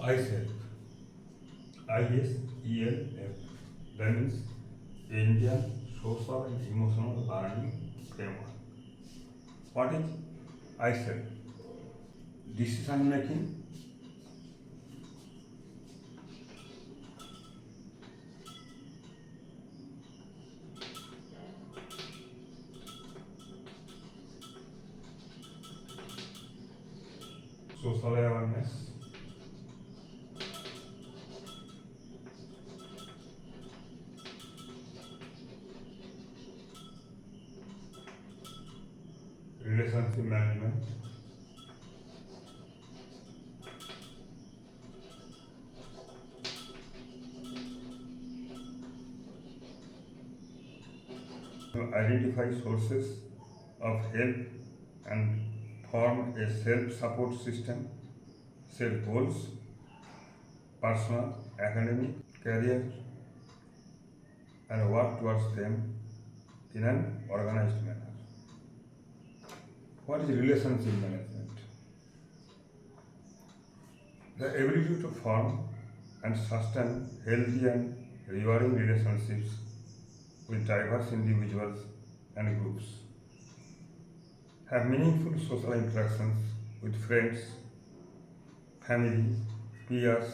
ISELF, ISELF, that means Indian Social and Emotional Learning Framework. What is ISELF? Decision making, social awareness, relationship management, to identify sources of help and form a self-support system, set goals, personal, academic, career, and work towards them in an organized manner. What is relationship management? The ability to form and sustain healthy and rewarding relationships with diverse individuals and groups. Have meaningful social interactions with friends, family, peers,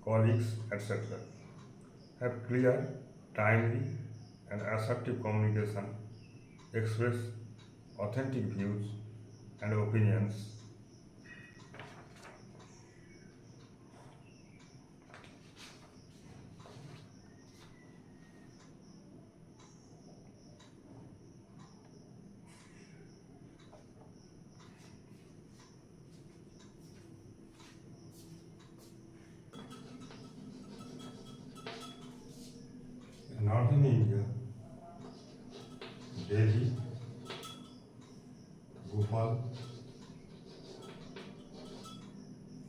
colleagues, etc. Have clear, timely, and assertive communication, express authentic views and opinions, in northern India, Delhi, Bhopal,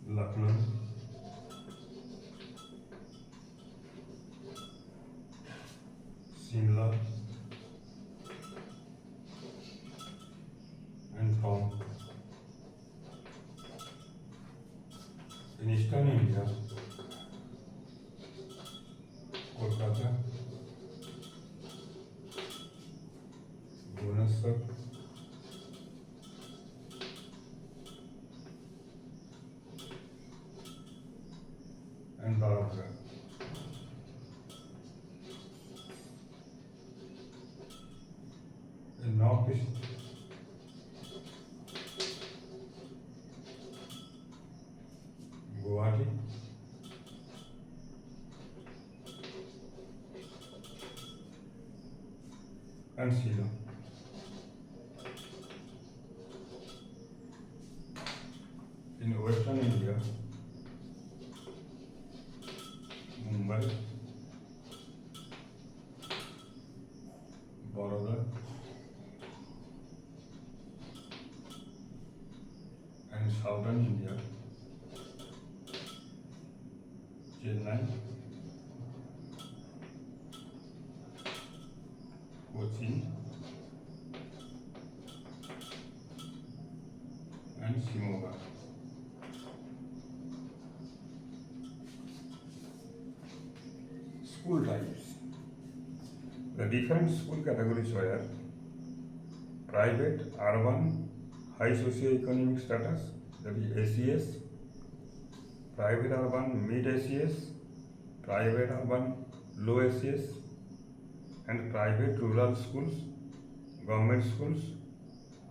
Lucknow, Simla, and Tom. In eastern India, Kolkata, Bhubaneswar, and Dharamsala. In northeast, Guwahati, and Shillong. In western India, Mumbai, Baroda, and southern India, Chennai, Kochi, and Shimoga. School types. The different school categories were private, urban, high socio-economic status, that is ACS, private urban, mid ACS, private urban, low ACS, and private rural schools, government schools,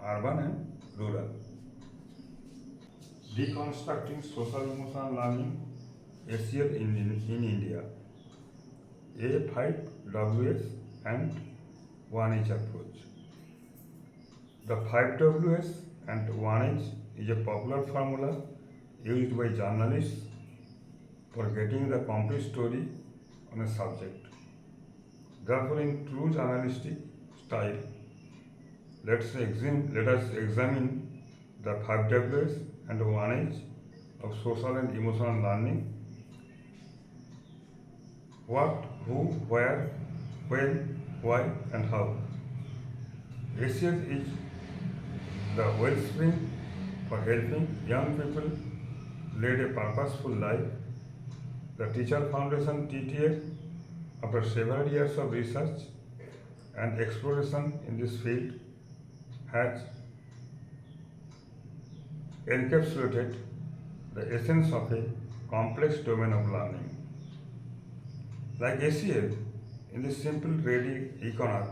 urban and rural. Deconstructing social emotional learning, ACL in India, A5Ws and 1H approach. The 5Ws and 1H is a popular formula used by journalists for getting the complete story on a subject. Therefore, in true journalistic style, let us examine the 5Ws and 1H of social and emotional learning. What, who, where, when, why, and how. ACS is the wellspring for helping young people led a purposeful life. The Teacher Foundation (TTA), after several years of research and exploration in this field, has encapsulated the essence of a complex domain of learning. Like ACL, in this simple ready economic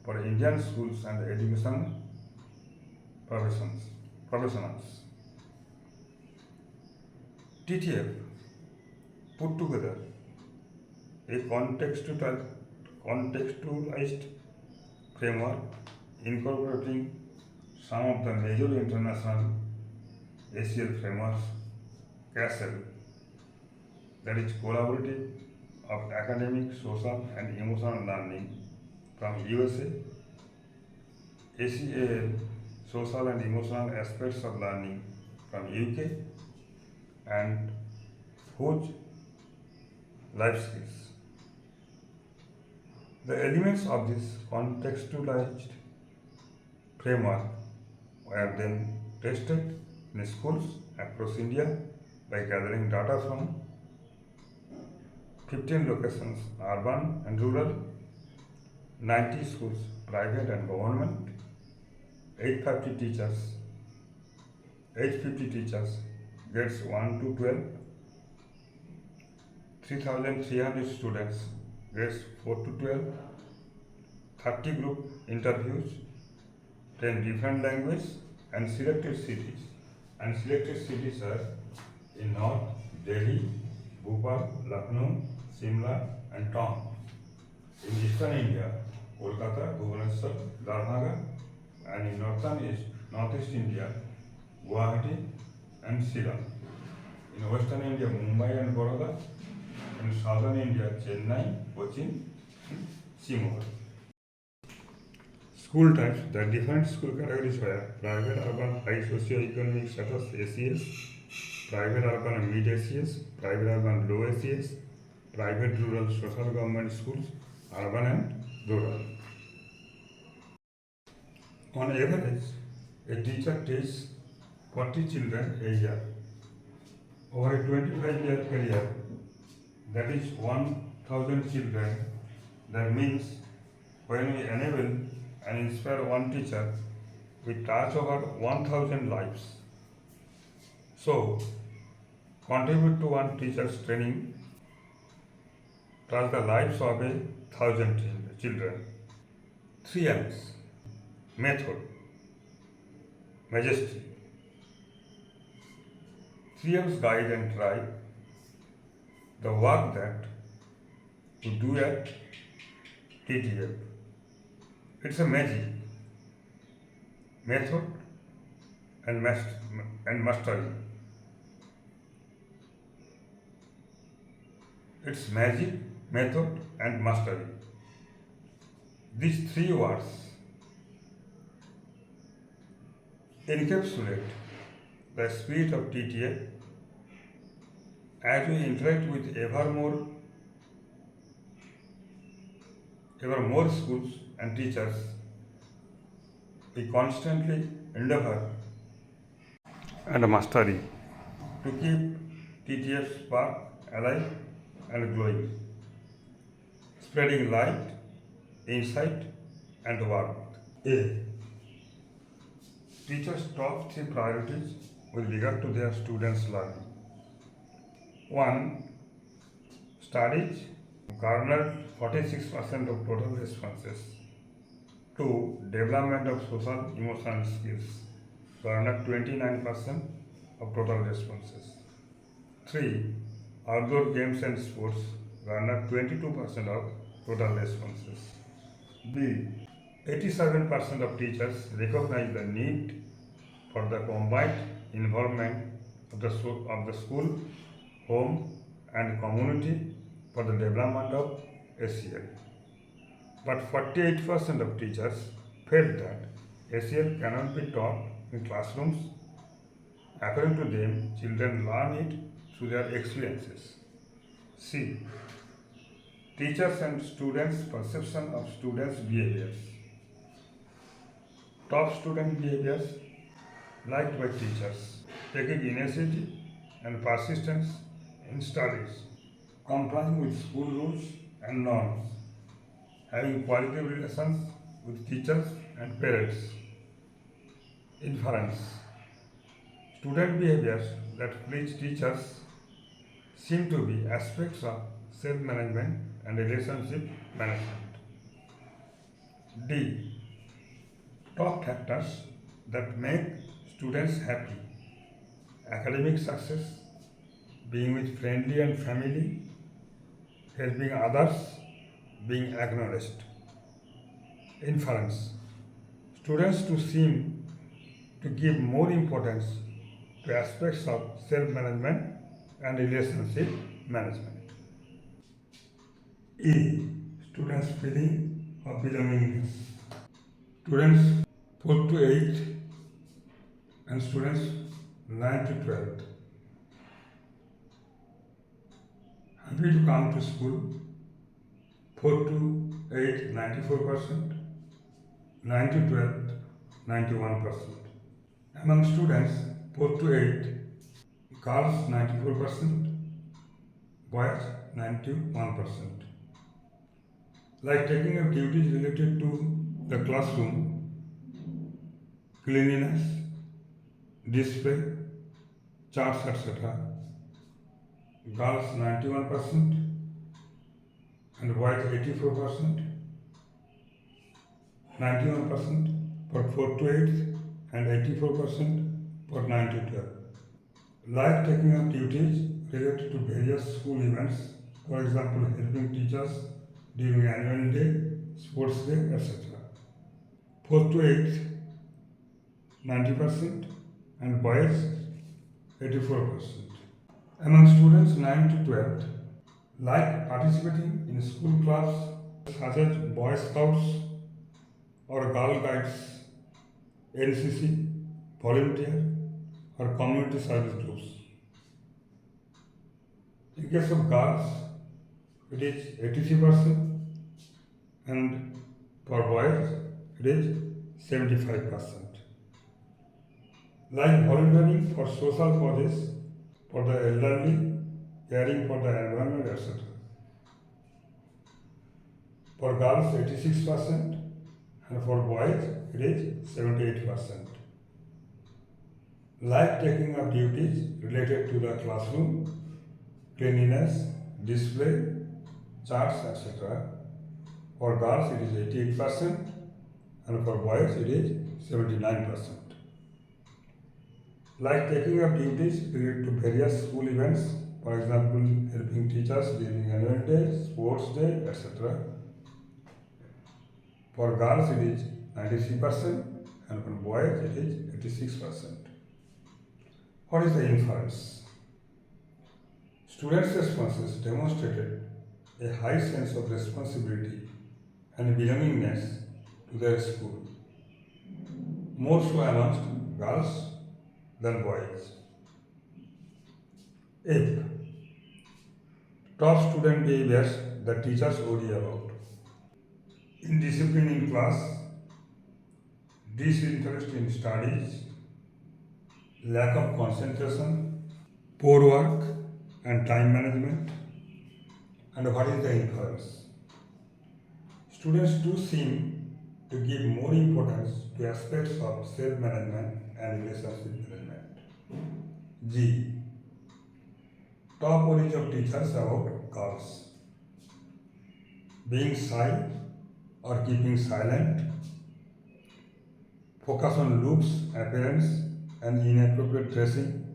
for Indian schools and education professionals. TTF put together a contextualized framework incorporating some of the major international ACL frameworks, CASTE, that is collaborative of academic, social and emotional learning from USA, ACAL, social and emotional aspects of learning from UK, and Huge life skills. The elements of this contextualized framework were then tested in schools across India by gathering data from 15 locations, urban and rural, 90 schools, private and government, 850 teachers, grades 1 to 12, 3,300 students, grades 4 to 12, 30 group interviews, 10 different languages, and selected cities. And selected cities are in North, Delhi, Bhopal, Lucknow, Simla, and Town. In Eastern India, Kolkata, Bhubaneswar, Darbhanga, and in Northeast India, Guwahati and Shillong. In Western India, Mumbai and Baroda. In Southern India, Chennai, Cochin, and Shimoga. School types. The different school categories were private, urban, high socio-economic status (ACS), private, urban, and mid ACS, private, urban, low ACS, private, rural, social government schools, urban and rural. On average, a teacher teaches 40 children a year. Over a 25-year career, that is 1,000 children. That means when we enable and inspire one teacher, we touch over 1,000 lives. So, contribute to one teacher's training, touch the lives of 1,000 children. 3 M's: method, majesty. 3 M's guide and drive the work that to do at TTF. It's a magic, method and mastery. It's magic, method and mastery. These 3 words encapsulate the spirit of TTF as we interact with ever more schools and teachers. We constantly endeavor and mastery to keep TTF spark alive and glowing, spreading light, insight, and warmth. A. Teachers' top 3 priorities with regard to their students' learning. 1. Studies garnered 46% of total responses. 2. Development of social emotional skills garnered 29% of total responses. 3. Outdoor games and sports garnered 22% of total responses. B. 87% of teachers recognize the need for the combined involvement of the school, home, and community for the development of ACL. But 48% of teachers felt that ACL cannot be taught in classrooms. According to them, children learn it through their experiences. C. Teachers and students' perception of students' behaviors. Top student behaviors liked by teachers. taking initiative and persistence in studies, complying with school rules and norms, having positive relations with teachers and parents. Inference. Student behaviors that please teachers seem to be aspects of self-management and relationship management. D. Top factors that make students happy: academic success, being with friendly and family, helping others, being acknowledged. Inference. Students to seem to give more importance to aspects of self-management and relationship management. E. Students' feeling of belongingness. Students 4 to 8 and students 9 to 12. Happy to come to school. 4 to 8, 94%. 9 to 12, 91%. Among students 4 to 8, girls 94%, boys 91%. Like taking up duties related to the classroom, cleanliness, display, charts, etc. Girls 91% and boys 84%, 91% for 4 to 8 and 84% for 9 to 12. Like taking up duties related to various school events, for example, helping teachers during annual day, sports day, etc. 4 to 8, 90%, and boys 84%. Among students 9 to 12, like participating in school clubs such as Boy Scouts or Girl Guides, NCC, volunteer, or community service groups. In case of girls, it is 83%, and for boys, it is 75%. Like volunteering for social causes, for the elderly, caring for the environment, etc. For girls, 86%, and for boys, it is 78%. Like taking up duties related to the classroom, cleanliness, display, charts, etc. For girls, it is 88%, and for boys, it is 79%. Like taking up duties related to various school events, for example, helping teachers during annual day, sports day, etc. For girls, it is 93%, and for boys, it is 86%. What is the inference? Students' responses demonstrated a high sense of responsibility and belongingness to their school, more so amongst girls than boys. F. Top student behaviors that teachers worry about: indiscipline in class, disinterest in studies, lack of concentration, poor work and time management. And what is the inference? Students do seem to give more importance to aspects of self-management and relationship management. G. Top worries of teachers about girls: being shy or keeping silent, focus on looks, appearance, and inappropriate dressing,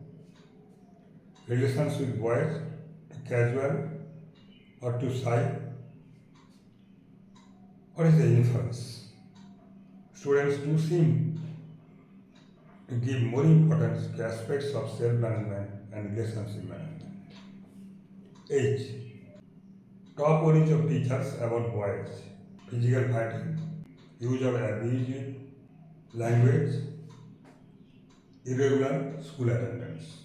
relations with boys, too casual or too shy. What is the inference? Students do seem to give more importance to aspects of self-management and relationship management. H. Top worries of teachers about boys: physical fighting, use of abusive language, irregular school attendance.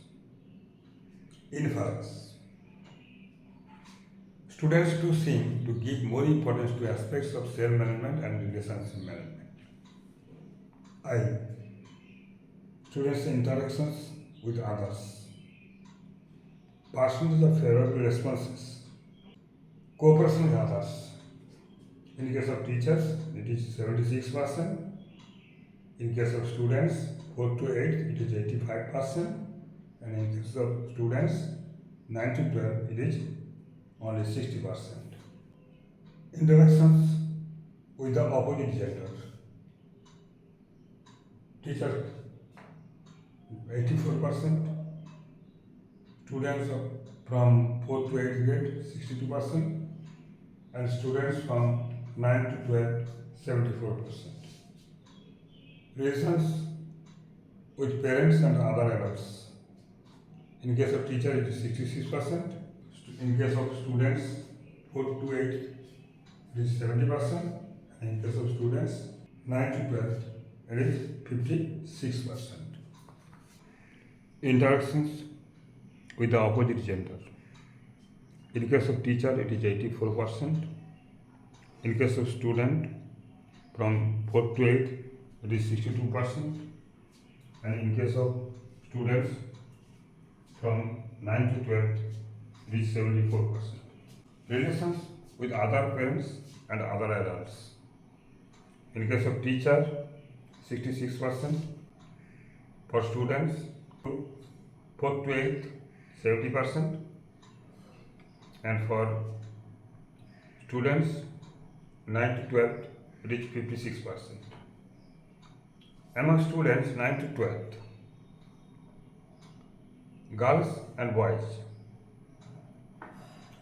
Inference. Students do seem to give more importance to aspects of self-management and relationship management. I. Students' interactions with others. Percentage of favorable responses. Cooperation with others. In case of teachers, it is 76%. In case of students, 4 to 8, it is 85%. And in case of students, 9 to 12, it is only 60%. Interactions with the opposite gender. Teacher, 84%. Students from 4 to 8 grade, 62%. And students from 9 to 12, 74%. Relations with parents and other adults. In case of teacher, it is 66%. In case of students, 4 to 8, it is 70%. And in case of students, 9 to 12, it is 56%. Interactions with the opposite gender. In case of teacher, it is 84%. In case of student, from 4 to 8, it is 62%. And in case of students, from 9 to 12, it is 74%. Relations with other parents and other adults. In case of teacher, 66%. For students, 4 to 8, 70%. And for students, 9 to 12, it is 56%. Among students 9 to 12, girls and boys,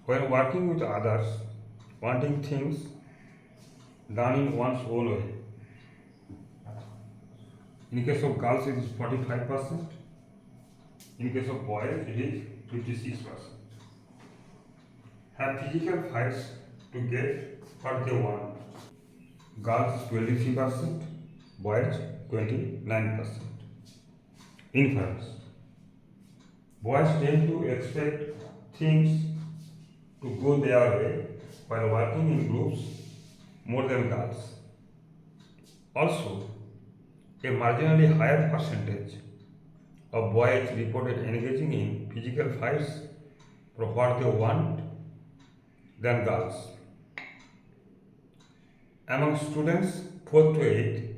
when working with others, wanting things done in one's own way. In case of girls, it is 45%. In case of boys, it is 56%. Have physical fights to get what they want. Girls 23%, boys 29%. Inference. Boys tend to expect things to go their way while working in groups more than girls. Also, a marginally higher percentage of boys reported engaging in physical fights for what they want than girls. Among students 4 to 8,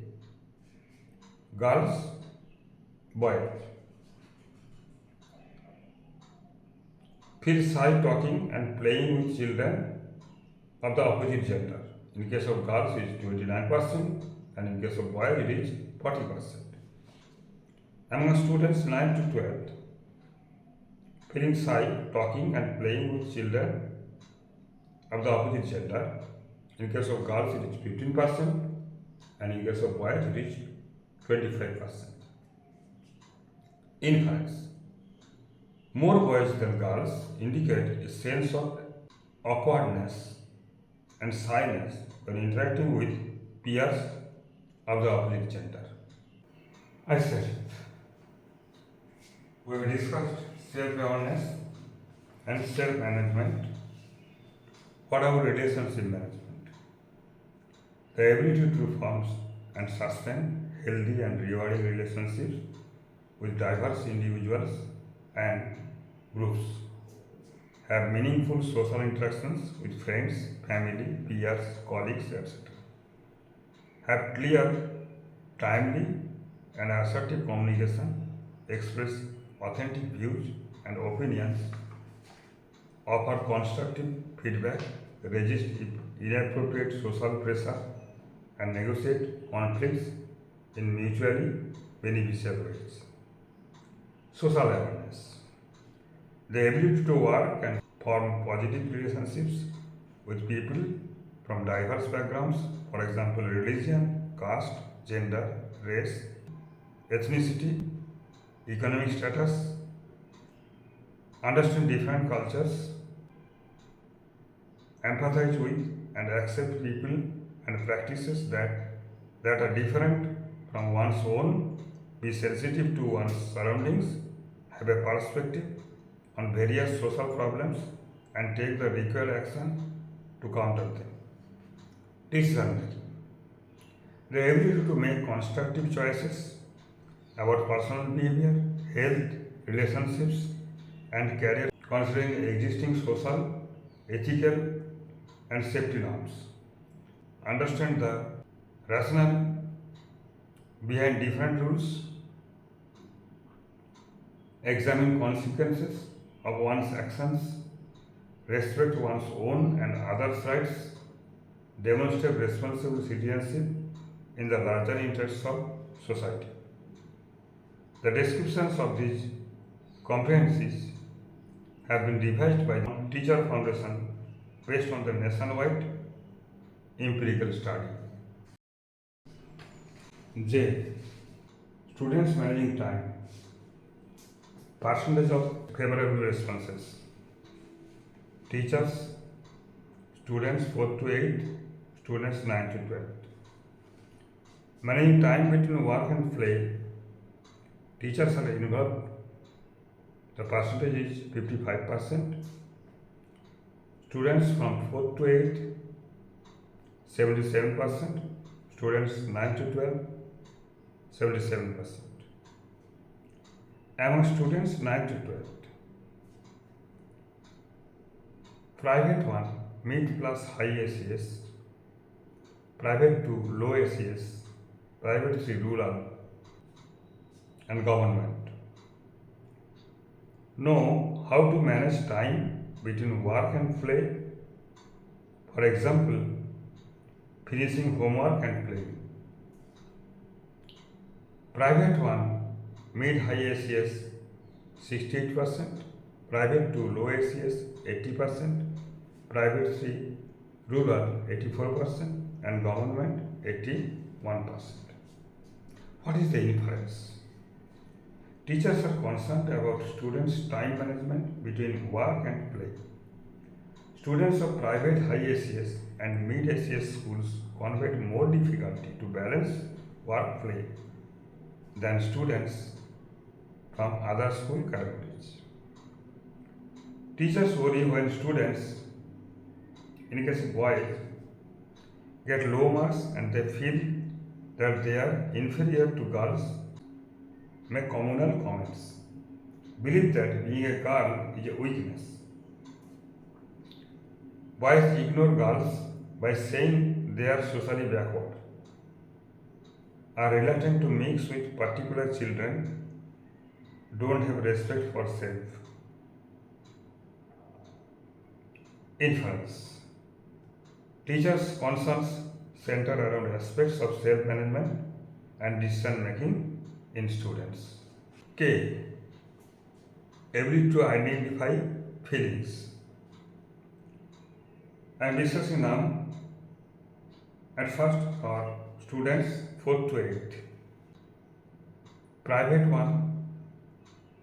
girls, boys, feel shy talking and playing with children of the opposite gender. In case of girls, it is 29%, and in case of boys, it is 40%. Among students 9 to 12, feeling shy talking and playing with children of the opposite gender. In case of girls, it is 15%, and in case of boys, it is 25%. Inference. More boys than girls indicate a sense of awkwardness and shyness when interacting with peers of the opposite gender. ISELF. We have discussed self-awareness and self-management. What about relationship management? The ability to form and sustain healthy and rewarding relationships with diverse individuals and groups. Have meaningful social interactions with friends, family, peers, colleagues, etc. Have clear, timely, and assertive communication, express authentic views and opinions, offer constructive feedback, resist inappropriate social pressure, and negotiate conflicts in mutually beneficial ways. Social awareness. The ability to work and form positive relationships with people from diverse backgrounds, for example, religion, caste, gender, race, ethnicity, economic status, understand different cultures, empathize with and accept people and practices that are different from one's own, be sensitive to one's surroundings, have a perspective on various social problems, and take the required action to counter them. Decision making. The ability to make constructive choices about personal behavior, health, relationships, and career, considering existing social, ethical, and safety norms. Understand the rationale behind different rules. Examine consequences of one's actions. Respect one's own and others' rights. Demonstrate responsible citizenship in the larger interests of society. The descriptions of these comprehensions have been devised by the Teacher Foundation based on the nationwide empirical study. J. Students managing time. Percentage of favorable responses. Teachers, students 4 to 8, students 9 to 12. Managing time between work and play. Teachers are involved. The percentage is 55%. Students from 4 to 8, 77%. Students 9 to 12, 77%. Among students 9 to 12. Private 1, mid plus high ACS. Private 2, low ACS. Private 3, rural and government. Know how to manage time between work and play. For example, finishing homework and playing. Private 1, mid-high ACS 68%, private 2, low ACS 80%, private 3, rural 84%, and government 81%. What is the inference? Teachers are concerned about students' time management between work and play. Students of private high ACS and mid ACS schools convey more difficulty to balance work-play than students from other school categories. Teachers worry when students, in case of boys, get low marks and they feel that they are inferior to girls, make communal comments, believe that being a girl is a weakness. Boys ignore girls by saying they are socially backward, are reluctant to mix with particular children, don't have respect for self. Inference. Teachers' concerns center around aspects of self-management and decision-making in students. K. Ability to identify feelings. I am discussing now at first for students 4 to 8. Private 1,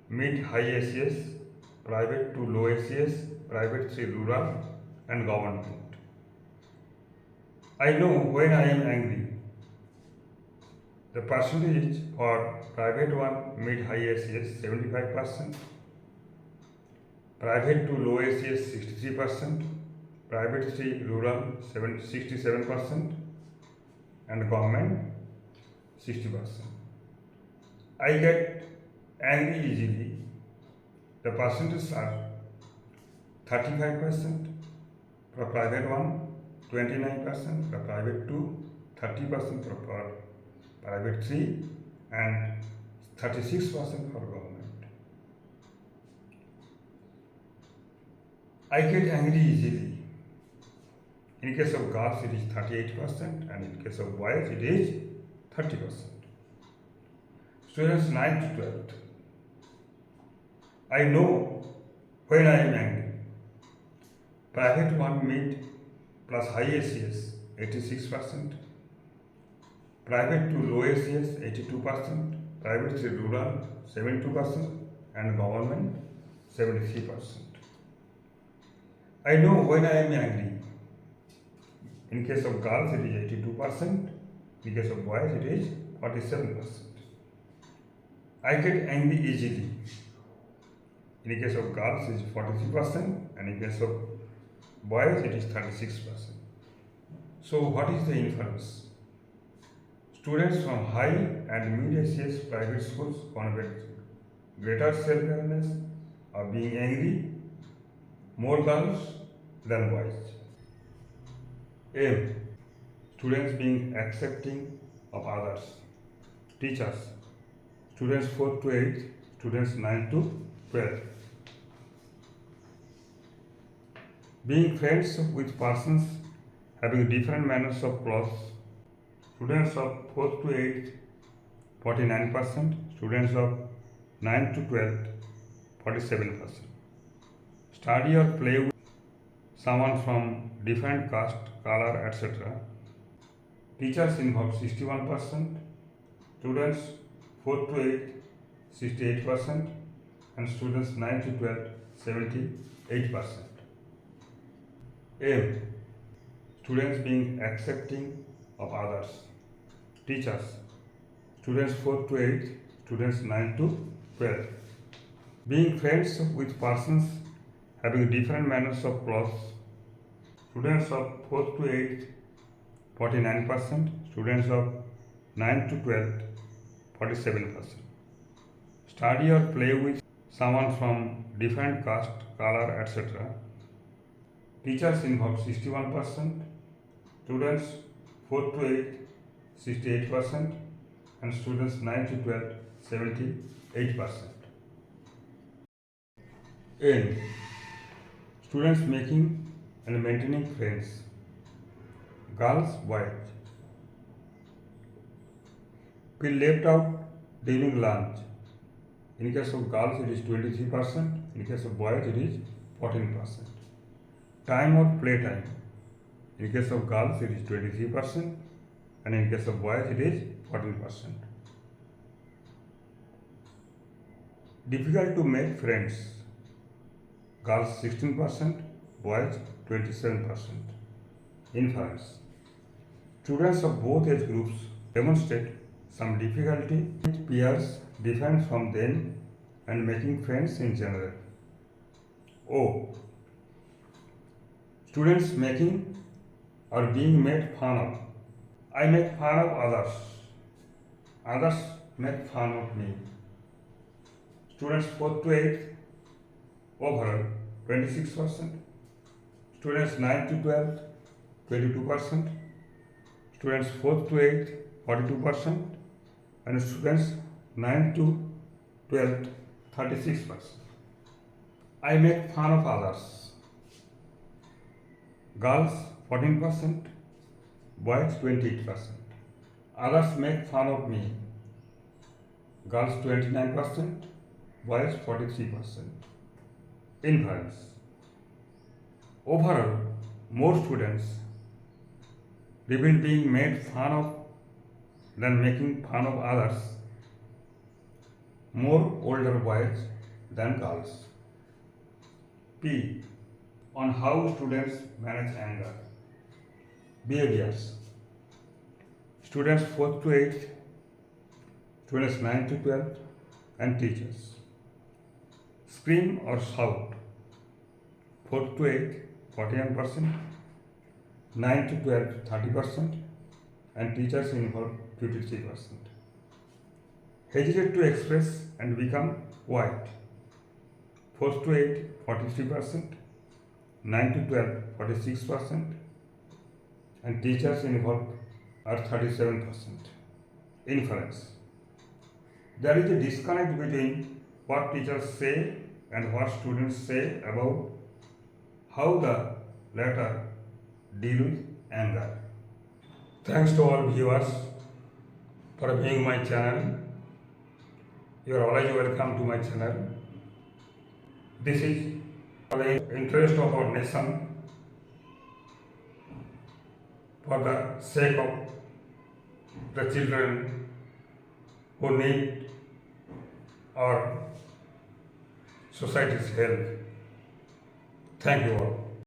mid-high ACS, private 2, low ACS, private 3, rural and government. I know when I am angry. The percentage for private 1, mid-high ACS 75%, private 2, low ACS 63%, private 3, rural 67%, and government 60%. I get angry easily. The percentages are 35% for private 1, 29% for private 2, 30% for private 3, and 36% for government. I get angry easily. In case of girls it is 38% and in case of boys it is 30%. Students 9 to 12. I know when I am angry. Private 1, mid plus high ACS 86%, private 2, low ACS 82%, private 3, rural 72%, and government 73%. I know when I am angry. In case of girls it is 82%, in case of boys it is 47%. I get angry easily. In case of girls it is 43%, and in case of boys it is 36%. So what is the inference? Students from high and mid ACS private schools convey greater self-awareness of being angry, more girls than boys. Aim. Students being accepting of others. Teachers. Students 4 to 8, students 9 to 12. Being friends with persons having different manners of clothes. Students of 4 to 8, 49%. Students of 9 to 12, 47%. Study or play with someone from different caste, color, etc. Teachers involved 61%, students 4 to 8, 68%, and students 9 to 12, 78%. Aim. Students being accepting of others. Teachers. Students 4 to 8, students 9 to 12. Being friends with persons having different manners of clothes. Students of 4 to 8, 49%. Students of 9 to 12, 47%. Study or play with someone from different caste, color, etc. Teachers involved 61%. Students 4 to 8, 68%. And students 9 to 12, 78%. Aim. Students making and maintaining friends. Girls, boys. Feel left out during lunch. In case of girls, it is 23%. In case of boys, it is 14%. Time or play time. In case of girls, it is 23%. And in case of boys, it is 14%. Difficult to make friends. Girls 16%, boys 27%. Inference. Students of both age groups demonstrate some difficulty with peers different from them and making friends in general. O. Students making or being made fun of. I make fun of others. Others make fun of me. Students 4 to 8, overall 26%. Students 9 to 12, 22%. Students 4 to 8, 42%. And students 9 to 12, 36%. I make fun of others. Girls 14%, boys 28%. Others make fun of me. Girls 29%, boys 43%. Inference. Overall, more students reveal being made fun of than making fun of others. More older boys than girls. P. On how students manage anger. Behaviors. Students 4 to 8, students 9 to 12, and teachers. Scream or shout. 4 to 8, 41%, 9 to 12, 30%, and teachers involved 53%. Hesitate to express and become quiet. 4 to 8, 43%, 9 to 12, 46%, and teachers involved are 37%. Inference. There is a disconnect between what teachers say and what students say about how the latter deal with anger. Thanks to all viewers for being my channel. You are always welcome to my channel. This is for the interest of our nation, for the sake of the children who need our society's help. Thank you all.